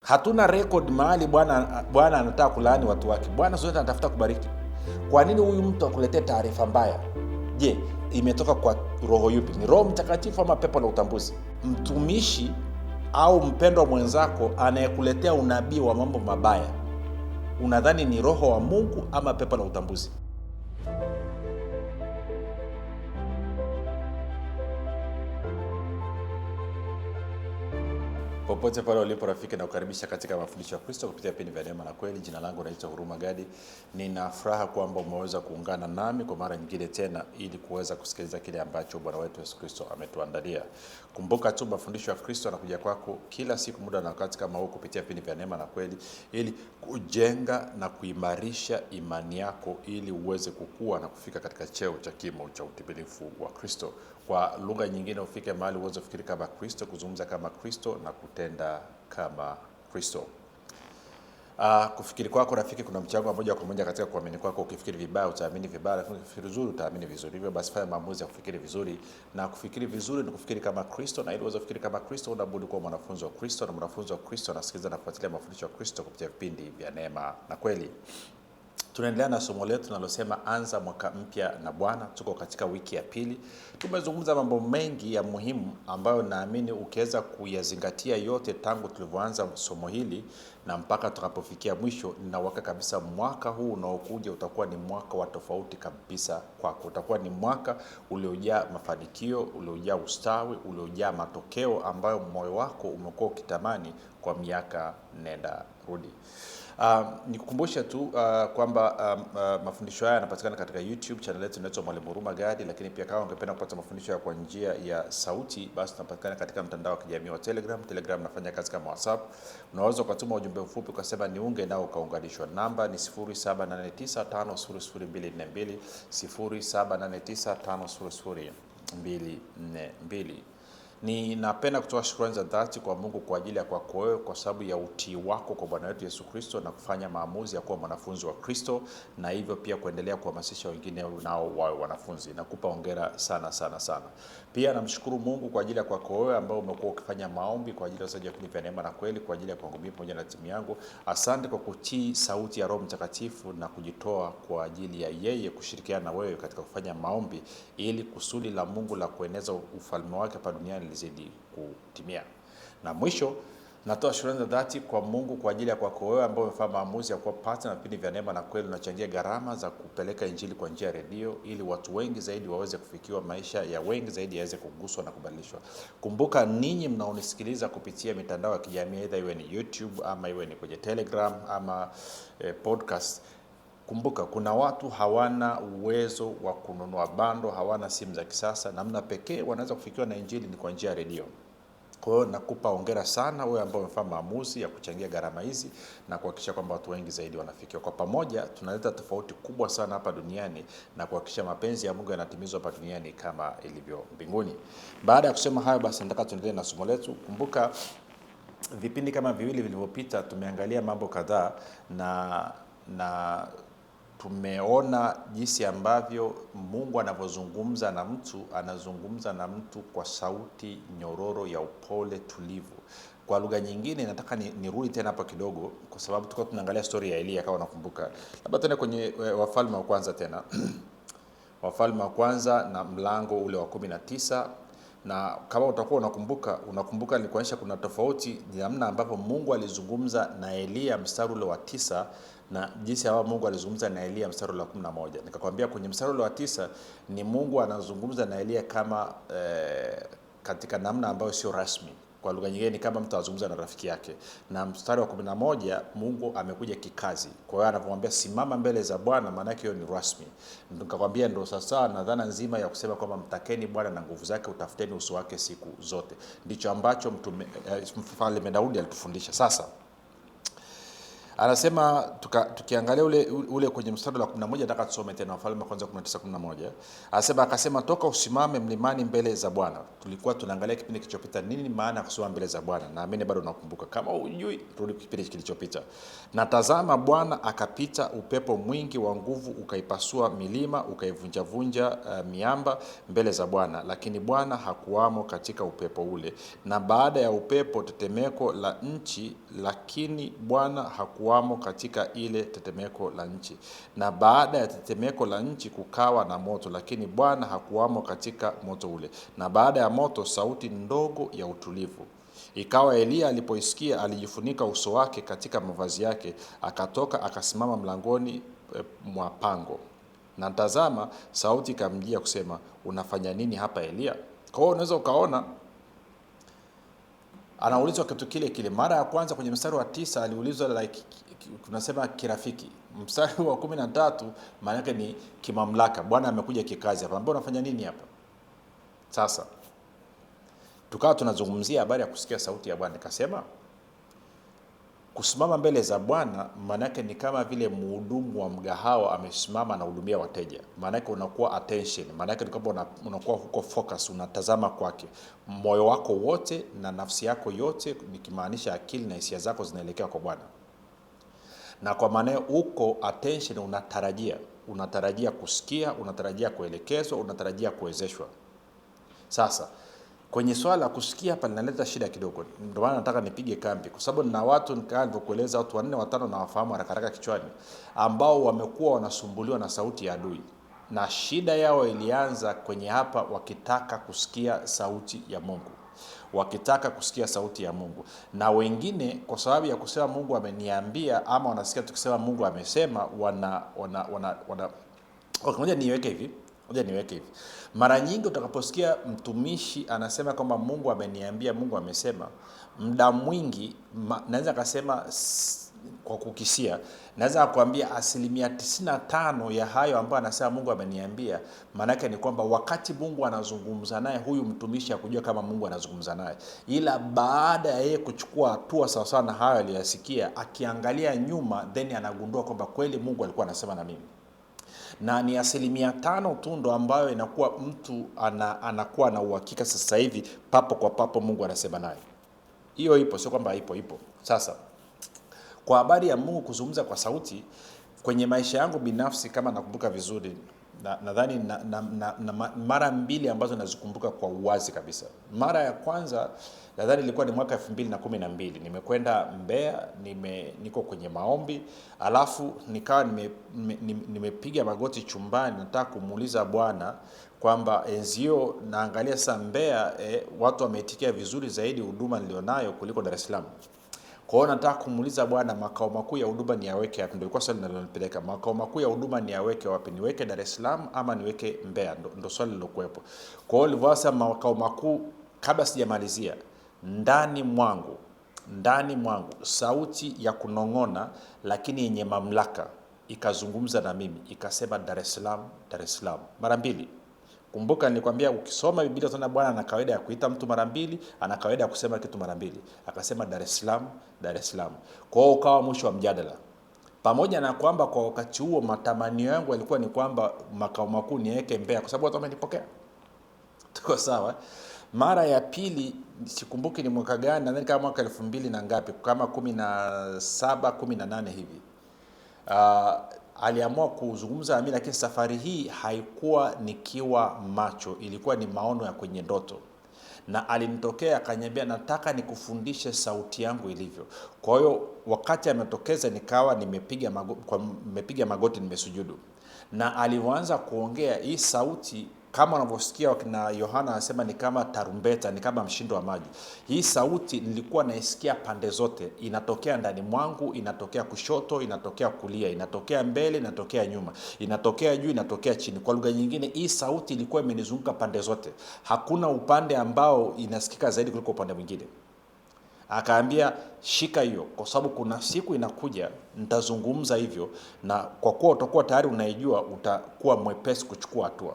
Hatuna record mahali Bwana anataka kulaani watu wake. Bwana zote anatafuta kubariki. Kwa nini huyu mtu akuletee taarifa mbaya? Je, imetoka kwa roho yupi? Ni Roho Mtakatifu ama pepo la utambuzi? Mtumishi au mpendwa mwenzako anayekuletea unabii wa mambo mabaya, unadhani ni roho wa Mungu ama pepo la utambuzi? Popote pale ulipo rafiki, na kukaribisha katika mafundisho ya Kristo kupitia vipindi vya neema na kweli. Jina langu naitwa Huruma Gadi. Nina furaha kwamba umeweza kuungana nami kwa mara nyingine tena ili kuweza kusikiliza kile ambacho Bwana wetu Yesu Kristo ametuandalia. Kumbuka tu mafundisho ya Kristo yanakuja kwako kila siku muda na wakati kama huu kupitia vipindi vya neema na kweli, ili kujenga na kuimarisha imani yako ili uweze kukua na kufika katika cheo cha kimo cha utimilifu wa Kristo. Kwa lugha nyingine, ufike mahali uweze kufikiri kama Kristo, kuzungumza kama Kristo na kutenda kama Kristo. Kufikiri kwako rafiki kuna mchango moja kwa moja katika kuamini kwako. Ukifikiri vibaya utaamini vibaya, lakini ukifikiri vizuri utaamini vizuri. Hivyo basi fanya maamuzi ya kufikiri vizuri, na kufikiri vizuri ni kufikiri kama Kristo, na ili uweze kufikiri kama Kristo unabudi kuwa mwanafunzi wa Kristo, na mwanafunzi wa Kristo anasikiliza na kufuatilia mafundisho ya Kristo kupitia vipindi vya neema na kweli. Tunaendelea na somo letu linalosema anza mwaka mpya na Bwana. Tuko katika wiki ya pili. Tumezungumza mambo mengi ya muhimu ambayo naamini ukiweza kuyazingatia yote tangu tulivyoanza somo hili na mpaka tutakapofikia mwisho, ninaweka kabisa mwaka huu unaokuja utakuwa ni mwaka wa tofauti kabisa kwako. Utakuwa ni mwaka uliojaa mafanikio, uliojaa ustawi, uliojaa matokeo ambayo moyo wako umekuwa ukitamani kwa miaka nenda rudi. Nikukumbusha tu kwamba mafundisho haya yanapatikana katika YouTube channel yetu inaitwa Mwalimu Huruma Gadi, lakini pia kama ungependa kupata mafundisho ya kwa njia ya sauti, basi tunapatikana katika mtandao wa kijamii wa Telegram. Telegram nafanya kazi kama WhatsApp. Unaweza kutuma ujumbe mfupi ukasema niunge nao ukaunganishwa. Namba ni 0789500242, 0789500242. Ninapenda kutoa shukrani za dhati kwa Mungu kwa ajili ya kwako wewe, kwa sababu ya utii wako kwa Bwana wetu Yesu Kristo na kufanya maamuzi ya kuwa mwanafunzi wa Kristo, na hivyo pia kuendelea kuhamasisha wengine nao wawe wanafunzi. Nakupa hongera sana sana sana. Pia namshukuru Mungu kwa ajili ya kwako wewe ambao umekuwa ukifanya maombi kwa ajili ya usaji wa neema na kweli, kwa ajili ya kwangu mimi pamoja na timu yangu. Asante kwa kutii sauti ya Roho Mtakatifu na kujitoa kwa ajili ya yeye kushirikiana na wewe katika kufanya maombi, ili kusudi la Mungu la kueneza ufalme wake hapa duniani lizidi kutimia. Na mwisho, natoa shukrani za dhati kwa Mungu kwa ajili ya kwako wewe ambao umefanya maamuzi ya kuwa partner na vipindi vya neema na kweli, unachangia gharama za kupeleka injili kwa njia ya redio, ili watu wengi zaidi waweze kufikiwa, maisha ya wengi zaidi yaweze kuguswa na kubadilishwa. Kumbuka ninyi mnaonisikiliza kupitia mitandao ya kijamii, aidha iwe ni YouTube ama iwe ni kwenye Telegram ama podcast. Kumbuka kuna watu hawana uwezo wa kununua bando, hawana simu za kisasa. Namna pekee wanaweza kufikiwa na injili ni kwa njia ya redio. Kwa hiyo nakupa hongera sana wewe ambao umefanya maamuzi ya kuchangia gharama hizi na kuhakikisha kwamba watu wengi zaidi wanafikiwa. Kwa pamoja tunaleta tofauti kubwa sana hapa duniani na kuhakikisha mapenzi ya Mungu yanatimizwa hapa duniani kama ilivyo mbinguni. Baada ya kusema hayo, basi nataka tuendelee na somo letu. Kumbuka vipindi kama viwili vilivyopita tumeangalia mambo kadhaa na tumeona jinsi ambavyo Mungu anavyozungumza na mtu, anazungumza na mtu kwa sauti nyororo ya upole tulivu. Kwa lugha nyingine, nataka nirudi tena hapa kidogo, kwa sababu tulikuwa tunaangalia story ya Elia kama unakumbuka. Labda tena kwenye Wafalme wa kwanza tena. Wafalme wa kwanza na mlango ule wa 19. Na kama utakuwa unakumbuka nilikuonyesha kuna tofauti ni namna ambapo Mungu alizungumza na Elia mstari ule wa 9 na jinsi ambavyo Mungu alizungumza na Elia mstari ule wa 11. Nikakwambia kwenye mstari ule wa 9 ni Mungu anazungumza na Elia kama katika namna ambayo sio rasmi. Kwa lugha nyingine ni kama mtu anazungumza na rafiki yake. Na mstari wa 11 Mungu amekuja kikazi. Kwa hiyo anapomwambia simama mbele za Bwana, maana yake hiyo ni rasmi. Nikakwambia ndio sasa na dhana nzima ya kusema kwamba mtakeni Bwana na nguvu zake, utafuteni uso wake siku zote. Ndicho ambacho Mfalme Daudi alitufundisha. Sasa Anasema tukiangalia ule kwenye mstari wa 11, nataka tusome tena Wafalme kwanza 19:11. Anasema akasema, toka usimame mlimani mbele za Bwana. Tulikuwa tunaangalia kipindi kilichopita nini maana ya kusimama mbele za Bwana. Naamini bado unakumbuka. Kama hujui, rudi kipindi kilichopita. Na tazama, Bwana akapita, upepo mwingi wa nguvu ukaipasua milima, ukaivunjavunja miamba mbele za Bwana, lakini Bwana hakuwamo katika upepo ule. Na baada ya upepo tetemeko la nchi, lakini Bwana hakuwamo katika ile tetemeko la nchi. Na baada ya tetemeko la nchi kukawa na moto, lakini Bwana hakuwamo katika moto ule. Na baada ya moto sauti ndogo ya utulivu. Ikawa Eliya alipoisikia, alijifunika uso wake katika mavazi yake, akatoka akasimama mlangoni mwa pango. Na tazama, sauti ikamjia kusema, unafanya nini hapa Eliya? Kwa hiyo unaweza ukaona anaulizwa kitu kile kile. Mara ya kwanza kwenye mstari wa 9 aliulizwa tunasema kirafiki. Mstari wa 13 maana yake ni kimamlaka. Bwana amekuja kikazi hapa. Mbona unafanya nini hapa? Sasa tukawa tunazungumzia habari ya kusikia sauti ya Bwana. Nikasema kusimama mbele za Bwana maana yake ni kama vile mhudumu wa mgahawa amesimama na hudumia wateja. Maana yake unakuwa attention, maana yake ni kwamba unakuwa huko focus, unatazama kwake. Moyo wako wote na nafsi yako yote, nikimaanisha akili na hisia zako, zinaelekea kwa Bwana. Na kwa maana uko attention, unatarajia kusikia, unatarajia kuelekezwa, unatarajia kuwezeshwa. Sasa kwenye swala la kusikia hapa linaleta shida kidogo. Ndio maana nataka nipige kambi, kwa sababu nina watu nilivyokueleza, watu 4 5 na wafahamu haraka kichwani, ambao wamekuwa wanasumbuliwa na sauti ya adui. Na shida yao ilianza kwenye hapa, wakitaka kusikia sauti ya Mungu. Wakitaka kusikia sauti ya Mungu. Na wengine kwa sababu ya kusema Mungu ameniambia, ama wanasikia tukisema Mungu amesema, ngoja niweke hivi. Mara nyingi utakaposikia mtumishi anasema kwamba Mungu ameniambia, Mungu amesema, muda mwingi naweza kusema kwa kukisia, naweza kukuambia 95% ya hayo ambayo anasema Mungu ameniambia, maana yake ni kwamba wakati Mungu anazungumza naye, huyu mtumishi hakujua kama Mungu anazungumza naye. Ila baada ya yeye kuchukua hatua sawa sawa na hayo aliyosikia, akiangalia nyuma, then anagundua kwamba kweli Mungu alikuwa anasema na mimi. Na ni 5% tu ndo ambayo inakuwa mtu anakuwa na uhakika sasa hivi papo kwa papo Mungu anasema naye. Hiyo ipo, sio kwamba ipo. Sasa kwa habari ya Mungu kuzungumza kwa sauti, kwenye maisha yangu binafsi, kama nakumbuka vizuri, nadhani na mara 2 ambazo nazikumbuka kwa uwazi kabisa. Mara ya kwanza nadhani ilikuwa ni mwaka 2012. Nimekwenda Mbeya, niko kwenye maombi, alafu nikawa nimepiga magoti chumbani, nataka kumuuliza Bwana kwamba enzio naangalia sasa Mbeya watu wameitikia vizuri zaidi huduma nilionayo kuliko Dar es Salaam. Kwa hiyo nataka kumuuliza Bwana, makao makuu ya huduma ni yaweke wapi? Ndio ilikuwa swali linalonipeleka. Makao makuu ya huduma ni yaweke wapi? Niweke Dar es Salaam ama niweke Mbeya? Ndio swali lilokuwepo. Kwa hiyo nilivyosema makao makuu, kabla sijamalizia, ndani mwangu sauti ya kunong'ona lakini yenye mamlaka ikazungumza na mimi, ikasema Dar es Salaam mara 2. Kumbuka nilikwambia ukisoma Biblia sana, Bwana ana kawaida ya kuita mtu mara 2, ana kawaida ya kusema kitu mara 2. Akasema Dar es Salaam. Kwa hiyo ukawa mwisho wa mjadala. Pamoja na kwamba kwa wakati huo matamanio yangu yalikuwa ni kwamba makao makuu niweke Mbeya, kwa sababu watu wamenipokea. Tuko sawa? Mara ya pili sikumbuki ni mwaka gani, nadhani kama mwaka 2000 na ngapi, kama 17 18 hivi. Aliamua kuzungumza na mimi, lakini safari hii haikuwa nikiwa macho, ilikuwa ni maono ya kwenye ndoto. Na alinitokea akaniambia, nataka nikufundishe sauti yangu ilivyo. Kwa hiyo wakati ametokeza nikawa nimepiga magoti, nimesujudu. Na alianza kuongea, hii sauti kama unavyosikia wakina Yohana anasema ni kama tarumbeta, ni kama mshindo wa maji. Hii sauti nilikuwa naisikia pande zote, inatokea ndani mwangu, inatokea kushoto, inatokea kulia, inatokea mbele, inatokea nyuma, inatokea juu, inatokea chini. Kwa lugha nyingine, hii sauti ilikuwa imenizunguka pande zote. Hakuna upande ambao inasikika zaidi kuliko upande mwingine. Akaambia, shika hiyo, kwa sababu kuna siku inakuja nitazungumza hivyo, na kwa kuwa utakuwa tayari unaijua, utakuwa mwepesi kuchukua hatua.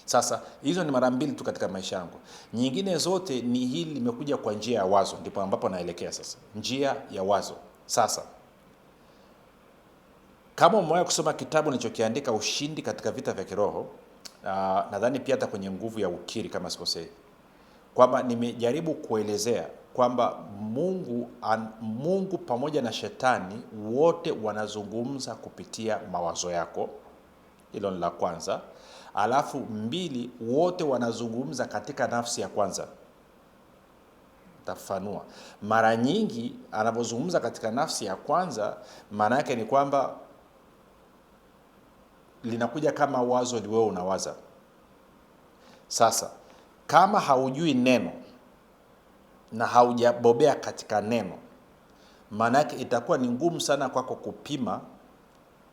Sasa hizo ni mara 2 tu katika maisha yangu. Nyingine zote ni hili limekuja kwa njia ya wazo, ndipo ambapo naelekea sasa. Njia ya wazo. Sasa kama umewahi kusoma kitabu nilichokiandika Ushindi katika Vita vya Kiroho, nadhani pia hata kwenye Nguvu ya Ukiri kama sikosei, kwamba nimejaribu kuelezea kwamba Mungu pamoja na shetani wote wanazungumza kupitia mawazo yako. Hilo ni la kwanza. Alafu 2, wote wanazungumza katika nafsi ya kwanza. Tafanua. Mara nyingi anapozungumza katika nafsi ya kwanza, maana yake ni kwamba linakuja kama wazo wewe unawaza. Sasa kama haujui neno na haujabobea katika neno, maana yake itakuwa ni ngumu sana kwako kupima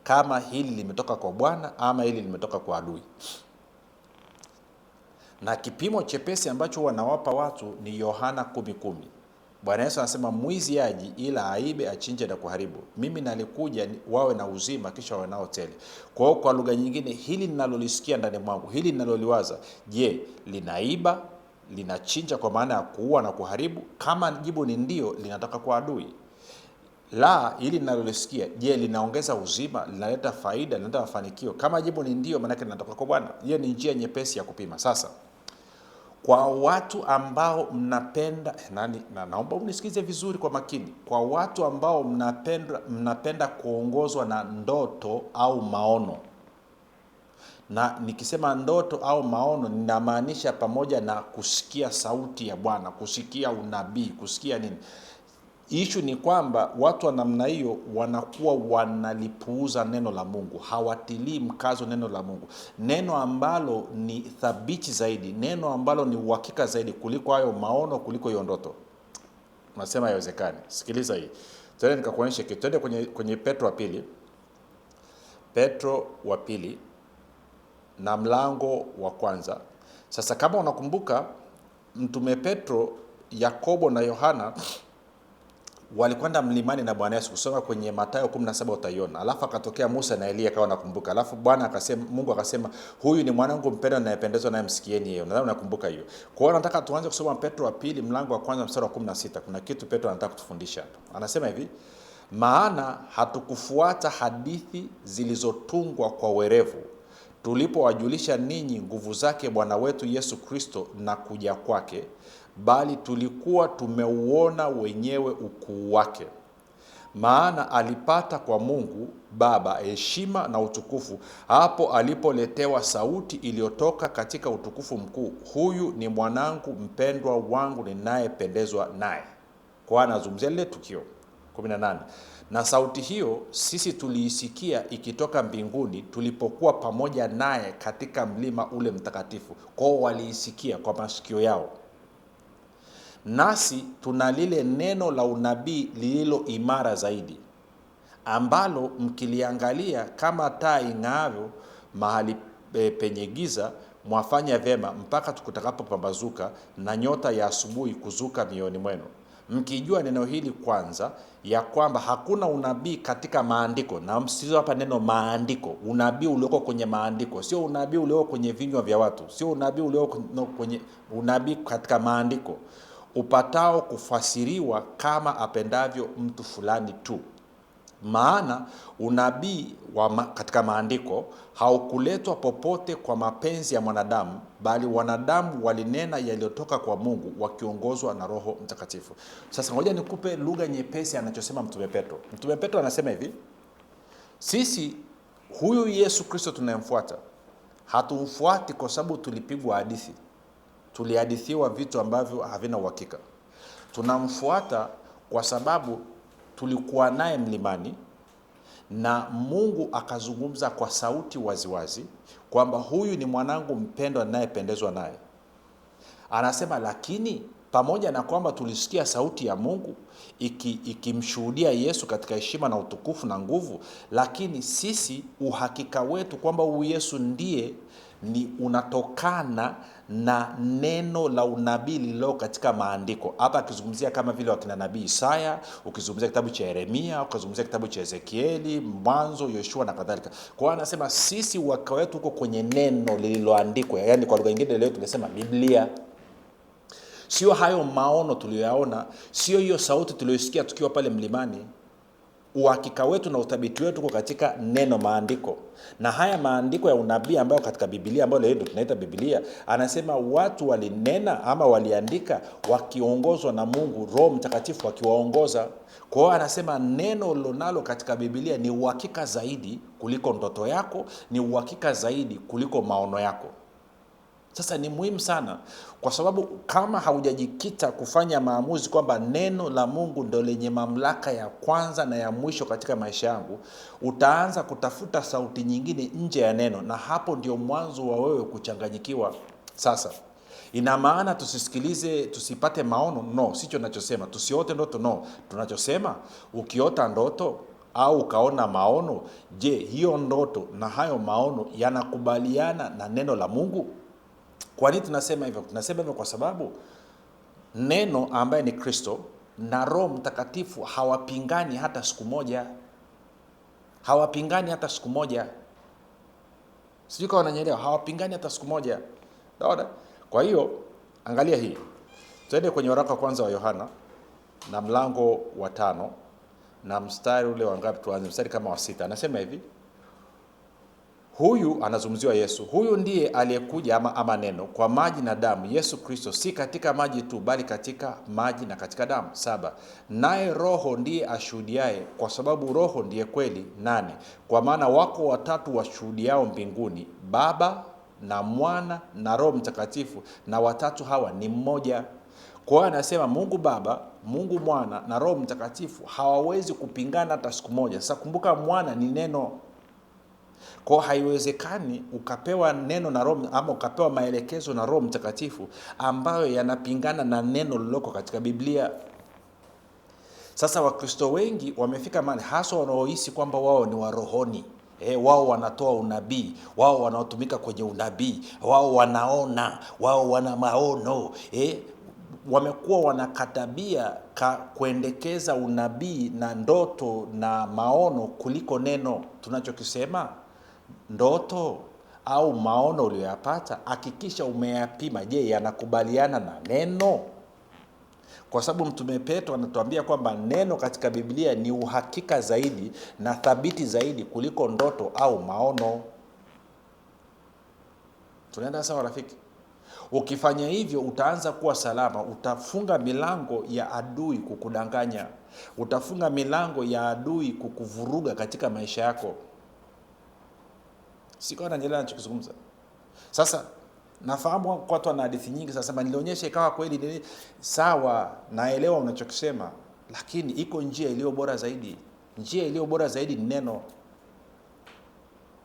kama hili limetoka kwa Bwana ama hili limetoka kwa adui. Na kipimo chepesi ambacho wanawapa watu ni Yohana 10:10. Bwana Yesu anasema mwizi haji ila aibe, achinje na kuharibu. Mimi nalikuja wawe na uzima kisha wawe nao tele. Kwa hiyo kwa lugha nyingine, hili ninalolisikia ndani mwangu, hili ninaloliwaza, je, linaiba, linachinja kwa maana ya kuua na kuharibu? Kama jibu ni ndio, linatoka kwa adui. La, hili ninalolisikia, je, linaongeza uzima, linaleta faida, linaleta mafanikio? Kama jibu ni ndio, maana yake linatoka kwa Bwana. Hiyo ni njia nyepesi ya kupima. Sasa kwa watu ambao mnapenda naomba unisikize vizuri kwa makini. Kwa watu ambao mnapenda kuongozwa na ndoto au maono, na nikisema ndoto au maono ninamaanisha pamoja na kusikia sauti ya Bwana, kusikia unabii, kusikia nini. Issue ni kwamba watu wa namna hiyo wanakuwa wanalipuuza neno la Mungu, hawatilii mkazo neno la Mungu, neno ambalo ni thabiti zaidi, neno ambalo ni uhakika zaidi kuliko hayo maono, kuliko hiyo ndoto. Unasema haiwezekani. Sikiliza hii. Twende nikakuonyeshe kitu. Twende kwenye Petro wa pili na mlango wa kwanza. Sasa kama unakumbuka, mtume Petro, Yakobo na Yohana walikwenda mlimani na Bwana Yesu. Kusoma kwenye Mathayo 17 utaiona. Alafu akatokea Musa na Elia, kama nakumbuka. Alafu Mungu akasema, huyu ni mwanangu mpendwa ninayependezwa naye, msikieni yeye. Nadhani unakumbuka hiyo. Kwa hiyo nataka tuanze kusoma Petro wa pili mlango wa kwanza mstari wa 16. Kuna kitu Petro anataka kutufundisha hapa. Anasema hivi: maana hatukufuata hadithi zilizotungwa kwa werevu, tulipowajulisha ninyi nguvu zake Bwana wetu Yesu Kristo na kuja kwake, bali tulikuwa tumeuona wenyewe ukuu wake. Maana alipata kwa Mungu Baba heshima na utukufu hapo alipoletewa sauti iliyotoka katika utukufu mkuu, huyu ni mwanangu mpendwa wangu ninayependezwa naye. Kwa anazungumzia lile tukio. 18. Na sauti hiyo sisi tuliisikia ikitoka mbinguni tulipokuwa pamoja naye katika mlima ule mtakatifu. Kwao waliisikia kwa masikio yao. Nasi tuna lile neno la unabii lililo imara zaidi, ambalo mkiliangalia kama taa ing'aavyo mahali penye giza, mwafanya vyema mpaka tutakapopambazuka na nyota ya asubuhi kuzuka mioyoni mwenu. Mkijua neno hili kwanza, ya kwamba hakuna unabii katika maandiko, na msisitizo hapa neno maandiko, unabii ulioko kwenye maandiko, sio unabii ulioko kwenye vinywa vya watu, sio unabii ulioko kwenye unabii katika maandiko, upatao kufasiriwa kama apendavyo mtu fulani tu. Maana unabii katika maandiko haukuletwa popote kwa mapenzi ya mwanadamu, bali wanadamu walinena yaliyotoka kwa Mungu wakiongozwa na Roho Mtakatifu. Sasa ngoja nikupe lugha nyepesi anachosema mtume Petro. Mtume Petro anasema hivi: sisi huyu Yesu Kristo tunayemfuata, hatumfuati kwa sababu tulipigwa hadithi, tulihadithiwa vitu ambavyo havina uhakika. Tunamfuata kwa sababu tulikuwa naye mlimani na Mungu akazungumza kwa sauti waziwazi kwamba huyu ni mwanangu mpendwa ninayependezwa naye. Anasema lakini pamoja na kwamba tulisikia sauti ya Mungu ikimshuhudia Yesu katika heshima na utukufu na nguvu, lakini sisi uhakika wetu kwamba huyu Yesu ndiye ni unatokana na neno la unabii lililo katika maandiko. Hapa akizungumzia kama vile wakina nabii Isaya, ukizungumzia kitabu cha Yeremia, ukizungumzia kitabu cha Ezekieli, Mwanzo, Yoshua na kadhalika. Kwa hiyo anasema sisi uhakika wetu uko kwenye neno lililoandikwa, yaani kwa lugha nyingine leo tungesema Biblia. Sio hayo maono tuliyoyaona, sio hiyo sauti tuliyosikia tukiwa pale mlimani. uhakika wetu na uthabiti wetu uko katika neno, maandiko. Na haya maandiko ya unabii ambayo katika Biblia, ambayo leo tunaita Biblia, anasema watu walinena ama waliandika wakiongozwa na Mungu, Roho Mtakatifu akiwaongoza. Kwa hiyo anasema neno lonalo katika Biblia ni uhakika zaidi kuliko ndoto yako, ni uhakika zaidi kuliko maono yako. Sasa ni muhimu sana, kwa sababu kama haujajikita kufanya maamuzi kwamba neno la Mungu ndio lenye mamlaka ya kwanza na ya mwisho katika maisha yangu, utaanza kutafuta sauti nyingine nje ya neno, na hapo ndio mwanzo wa wewe kuchanganyikiwa. Sasa ina maana tusisikilize, tusipate maono? No, sicho ninachosema. Tusiote ndoto? No. Tunachosema, ukiota ndoto au ukaona maono, je, hiyo ndoto na hayo maono yanakubaliana na neno la Mungu? Kwa nini tunasema hivyo? Tunasema hivyo kwa sababu neno ambaye ni Kristo na Roho Mtakatifu hawapingani hata siku moja. Hawapingani hata siku moja. Sijui kama unanielewa, hawapingani hata siku moja. Naona? Kwa hiyo angalia hii. Tuende kwenye waraka wa kwanza wa Yohana na mlango wa 5 na mstari ule wa ngapi? Tuanze mstari kama wa 6. Anasema hivi. Huyu anazungumziwa Yesu. Huyu ndiye aliyekuja ama neno kwa maji na damu, Yesu Kristo, si katika maji tu bali katika maji na katika damu. 7. Naye Roho ndiye ashuhudiaye, kwa sababu Roho ndiye kweli. 8. Kwa maana wako watatu washuhudiao mbinguni, Baba na Mwana na Roho Mtakatifu, na watatu hawa ni mmoja. Kwa hiyo anasema Mungu Baba, Mungu Mwana na Roho Mtakatifu hawawezi kupingana hata siku moja. Sasa kumbuka, mwana ni neno. Kwa haiwezekani ukapewa neno na Roho ama ukapewa maelekezo na Roho Mtakatifu ambayo yanapingana na neno liloko katika Biblia. Sasa Wakristo wengi wamefika mahali, hasa wanaohisi kwamba wao ni warohoni. Wao wanatoa unabii, wao wanaotumika kwenye unabii, wao wanaona, wao wana maono. Wamekuwa wanakatabia kuendekeza unabii na ndoto na maono kuliko neno. Tunachokisema, ndoto au maono uliyoyapata, hakikisha umeyapima. Je, yanakubaliana na neno? Kwa sababu Mtume Petro anatuambia kwamba neno katika Biblia ni uhakika zaidi na thabiti zaidi kuliko ndoto au maono. Tunaenda sawa rafiki? Ukifanya hivyo utaanza kuwa salama. Utafunga milango ya adui kukudanganya. Utafunga milango ya adui kukuvuruga katika maisha yako. Siko naelewa ninachozungumza. Sasa nafahamu kwa watu wana hadithi nyingi, sasa nilionyesha ikawa kweli ni sawa, naelewa unachokisema, lakini iko njia iliyo bora zaidi. Njia iliyo bora zaidi ni neno.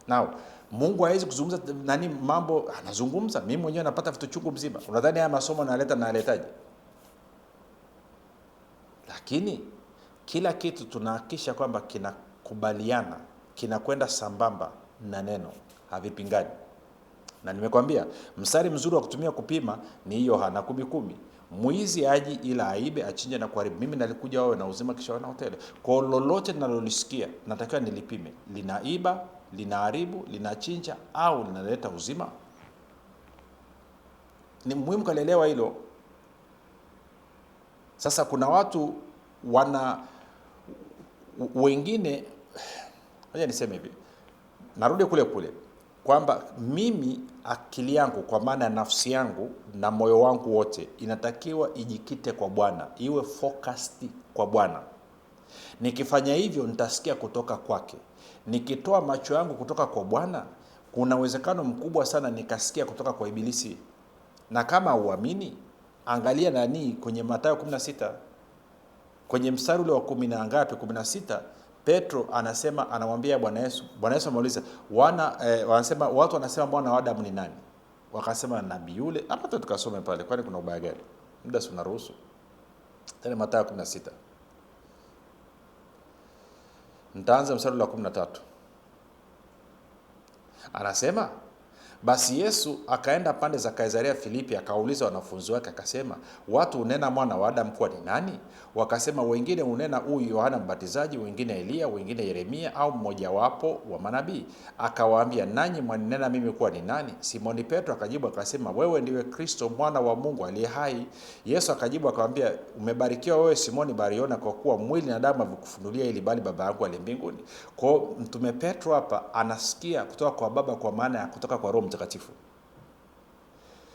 Now, Mungu hawezi kuzungumza mambo anazungumza. Mimi mwenyewe napata vitu chungu mzima. Unadhani haya masomo naletaje? Lakini kila kitu tunahakikisha kwamba kinakubaliana, kinakwenda sambamba na neno, havipingani. Na nimekwambia mstari mzuri wa kutumia kupima ni Yohana 10:10. Mwizi aji ila aibe, achinje na kuharibu. Mimi nalikuja wawe na uzima kisha wana hotele. Kwa lolote ninalolisikia natakiwa nilipime. Linaiba, linaharibu, linachinja au linaleta uzima? Ni muhimu kuelewa hilo. Sasa kuna watu wengine, ngoja niseme hivi. Narudi kule kwamba mimi akili yangu, kwa maana nafsi yangu na moyo wangu wote, inatakiwa ijikite kwa Bwana, iwe focused kwa Bwana. Nikifanya hivyo nitasikia kutoka kwake. Nikitoa macho yangu kutoka kwa Bwana, kuna uwezekano mkubwa sana nikasikia kutoka kwa ibilisi. Na kama uamini, angalia kwenye Mathayo 16 kwenye mstari ule wa 10 na ngapi, 16, Petro anamwambia Bwana Yesu ameuliza, wanasema watu wanasema mwana wa Adamu ni nani? Wakasema nabii yule. Hapa tukasome pale, kwani kuna ubaya gani? Muda si unaruhusu. Tena Mathayo 16. Nitaanza mstari wa 13. Anasema, Basi Yesu akaenda pande za Kaisaria Filipi, akauliza wanafunzi wake akasema, watu unena mwana wa Adamu kuwa ni nani? Wakasema, wengine unena huyu Yohana Mbatizaji, wengine Elia, wengine Yeremia au mmojawapo wa manabii. Akawaambia, nanyi mwaninena mimi kuwa ni nani? Simoni Petro akajibu akasema, wewe ndiwe Kristo mwana wa Mungu aliye hai. Yesu akajibu akamwambia, umebarikiwa wewe Simoni Bariona, kwa kuwa mwili na damu havikufunulia hili, bali Baba yangu aliye mbinguni. Kwa mtume Petro hapa anasikia kutoka kwa Baba, kwa maana ya kutoka kwa Roho Mtakatifu.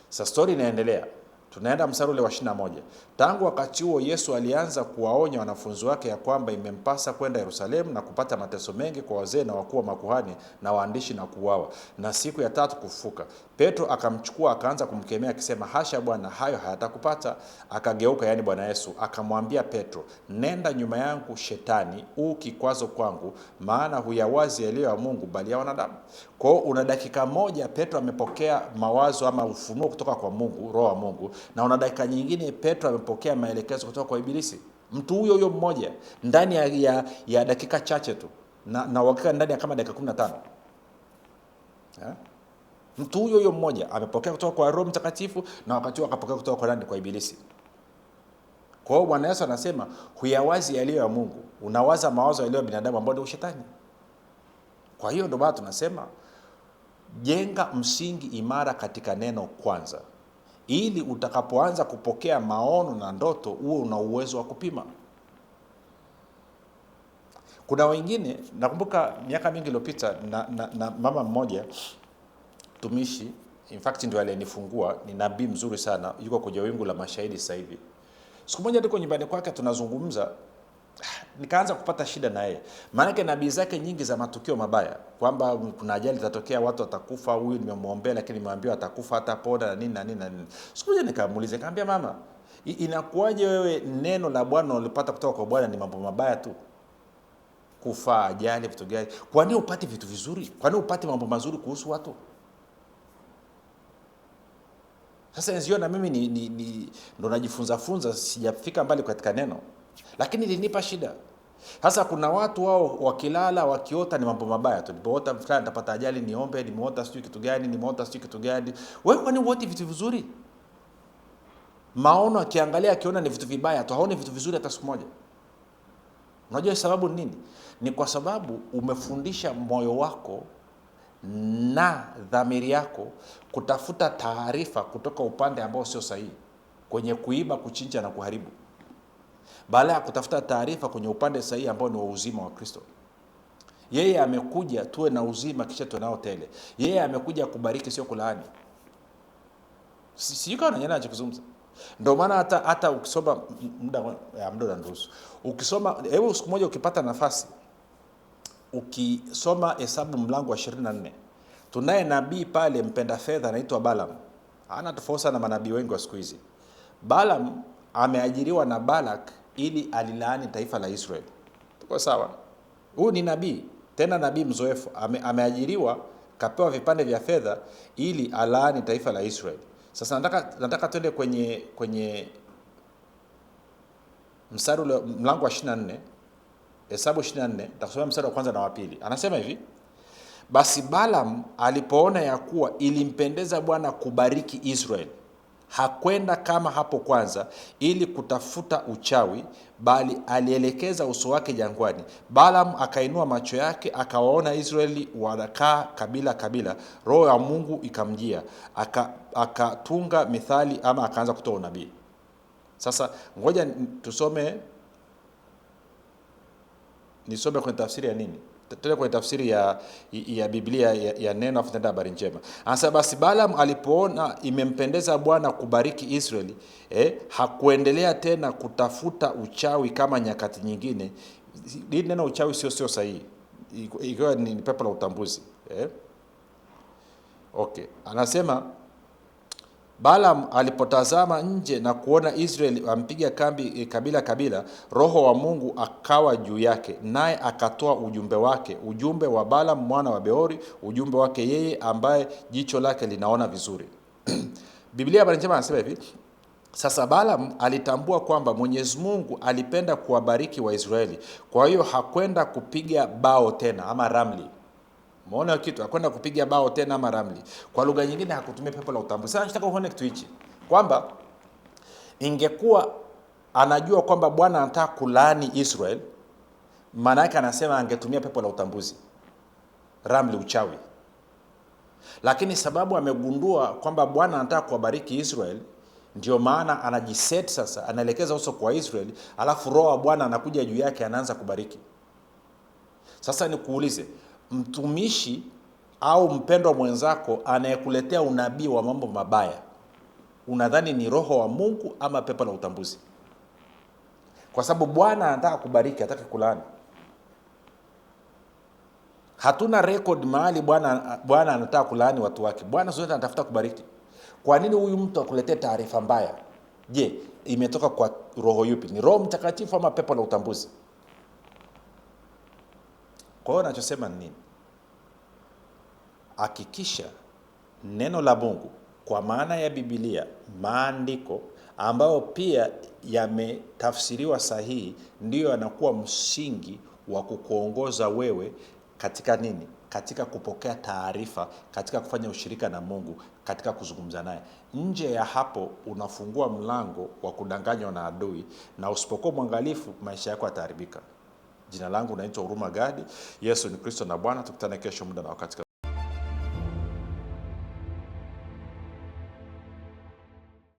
Sasa story inaendelea. Tunaenda mstari ule wa 21. Tangu wakati huo Yesu alianza kuwaonya wanafunzi wake ya kwamba imempasa kwenda Yerusalemu na kupata mateso mengi kwa wazee na wakuu wa makuhani na waandishi na kuuawa, na siku ya tatu kufufuka. Petro akamchukua akaanza kumkemea akisema, hasha Bwana, hayo hayatakupata. Akageuka, yani Bwana Yesu, akamwambia Petro, nenda nyuma yangu Shetani, kikwazo kwangu, maana huyawazi yaliyo ya Mungu bali ya wanadamu. Kwa hiyo una dakika moja Petro amepokea mawazo ama ufunuo kutoka kwa Mungu, Roho wa Mungu, na una dakika nyingine Petro amepokea maelekezo kutoka kwa Ibilisi. Mtu huyo mmoja ndani ya dakika chache tu, na wakika ndani ya kama dakika 15. Mtu huyo mmoja amepokea kutoka kwa Roho Mtakatifu, na wakati huo akapokea kutoka kwa nani? Kwa Ibilisi. Kwa hiyo Bwana Yesu anasema huyawazi yaliyo ya Mungu, unawaza mawazo yaliyo ya binadamu ambao ni Shetani. Kwa hiyo ndio bado tunasema jenga msingi imara katika neno kwanza, ili utakapoanza kupokea maono na ndoto uwe una uwezo wa kupima. Kuna wengine, nakumbuka miaka mingi iliyopita na mama mmoja tumishi, in fact ndio alinifungua, ni nabii mzuri sana, yuko kwenye wingu la mashahidi sasa hivi. Siku moja ndiko nyumbani kwake tunazungumza, nikaanza kupata shida na yeye. Maana yake nabii zake nyingi za matukio mabaya, kwamba kuna ajali itatokea, watu watakufa, huyu nimemwombea lakini nimeambiwa atakufa hatapona na nini na nini na nini. Siku moja nikamuuliza, nikamwambia, mama, inakuwaje wewe neno la Bwana unalipata kutoka kwa Bwana ni mambo mabaya tu? Kufa, ajali, vitu gani? Kwa nini upate vitu vizuri? Kwa nini upate mambo mazuri kuhusu watu? Sasa nzio na mimi ndo najifunza, sijafika mbali katika neno, lakini linipa shida. Sasa kuna watu wao wakilala wakiota ni mambo mabaya tu. Nimeota fulani nitapata ajali, niombe, nimeota sijui kitu gani, nimeota sijui kitu gani. Wewe kwani wote vitu vizuri? Maono akiangalia akiona ni vitu vibaya tu, haoni vitu vizuri hata siku moja. Unajua sababu nini? Ni kwa sababu umefundisha moyo wako na dhamiri yako kutafuta taarifa kutoka upande ambao sio sahihi, kwenye kuiba, kuchinja na kuharibu, badala ya kutafuta taarifa kwenye upande sahihi ambao ni wa uzima wa Kristo. Yeye amekuja tuwe na uzima kisha tuwe nao tele. Yeye amekuja kubariki sio kulaani. Sijui kama unanielewa ninachozungumza. Ndio maana hata ukisoma muda unaruhusu. Ukisoma, hebu siku moja ukipata nafasi, ukisoma Hesabu mlango wa 24, tunaye nabii pale mpenda fedha anaitwa Balaam. Hana tofauti na manabii wengi wa siku hizi. Balaam ameajiriwa na Balak ili alilaani taifa la Israeli. Tuko sawa? Huyu ni nabii, tena nabii mzoefu. Ameajiriwa, kapewa vipande vya fedha ili alaani taifa la Israeli. Sasa nataka tuende kwenye mstari ule mlango wa 24, Hesabu 24, nitasoma mstari wa kwanza na wa pili. Anasema hivi: basi Balaam alipoona ya kuwa ilimpendeza Bwana kubariki Israeli, hakwenda kama hapo kwanza ili kutafuta uchawi, bali alielekeza uso wake jangwani. Balaam akainua macho yake akawaona Israeli wanakaa kabila kabila. Roho ya Mungu ikamjia, akatunga mithali ama akaanza kutoa unabii. Sasa ngoja nisome kwenye tafsiri ya nini? Tena kwenye tafsiri ya Biblia ya neno afutenda habari njema. Anasema basi Balaam alipoona imempendeza Bwana kubariki Israeli, hakuendelea tena kutafuta uchawi kama nyakati nyingine. Hili neno uchawi sio sahihi. Ikiwa ni pepo la utambuzi. Okay. Anasema Balaam alipotazama nje na kuona Israeli ampiga kambi kabila kabila, Roho wa Mungu akawa juu yake, naye akatoa ujumbe wake, ujumbe wa Balaam mwana wa Beori, ujumbe wake yeye ambaye jicho lake linaona vizuri. Biblia habari njema anasema hivi: sasa Balaam alitambua kwamba Mwenyezi Mungu alipenda kuwabariki Waisraeli, kwa hiyo hakwenda kupiga bao tena ama ramli. Umeona kitu? Akwenda kupiga bao tena ama ramli. Kwa lugha nyingine hakutumia pepo la utambuzi. Sasa nataka uone kitu hichi. Kwamba ingekuwa anajua kwamba Bwana anataka kulaani Israel, maana yake anasema angetumia pepo la utambuzi, ramli, uchawi. Lakini sababu amegundua kwamba Bwana anataka kuwabariki Israel, ndio maana anajiset sasa, anaelekeza uso kwa Israel, alafu roho wa Bwana anakuja juu yake, anaanza kubariki. Sasa nikuulize, mtumishi au mpendwa mwenzako anayekuletea unabii wa mambo mabaya, unadhani ni roho wa Mungu ama pepo la utambuzi? Kwa sababu Bwana anataka kubariki, hataki kulaani. Hatuna record mahali Bwana anataka kulaani watu wake. Bwana zote anatafuta kubariki. Kwa nini huyu mtu akuletee taarifa mbaya? Je, imetoka kwa roho yupi? Ni Roho Mtakatifu ama pepo la utambuzi? Kwa hiyo nachosema ni nini? Hakikisha neno la Mungu kwa maana ya Biblia, maandiko ambayo pia yametafsiriwa sahihi, ndiyo yanakuwa msingi wa kukuongoza wewe katika nini? Katika kupokea taarifa, katika kufanya ushirika na Mungu, katika kuzungumza naye. Nje ya hapo unafungua mlango wa kudanganywa na adui, na usipokuwa mwangalifu maisha yako yataharibika. Jina langu naitwa Huruma Gadi. Yesu ni Kristo na Bwana. Tukutane kesho muda na wakati.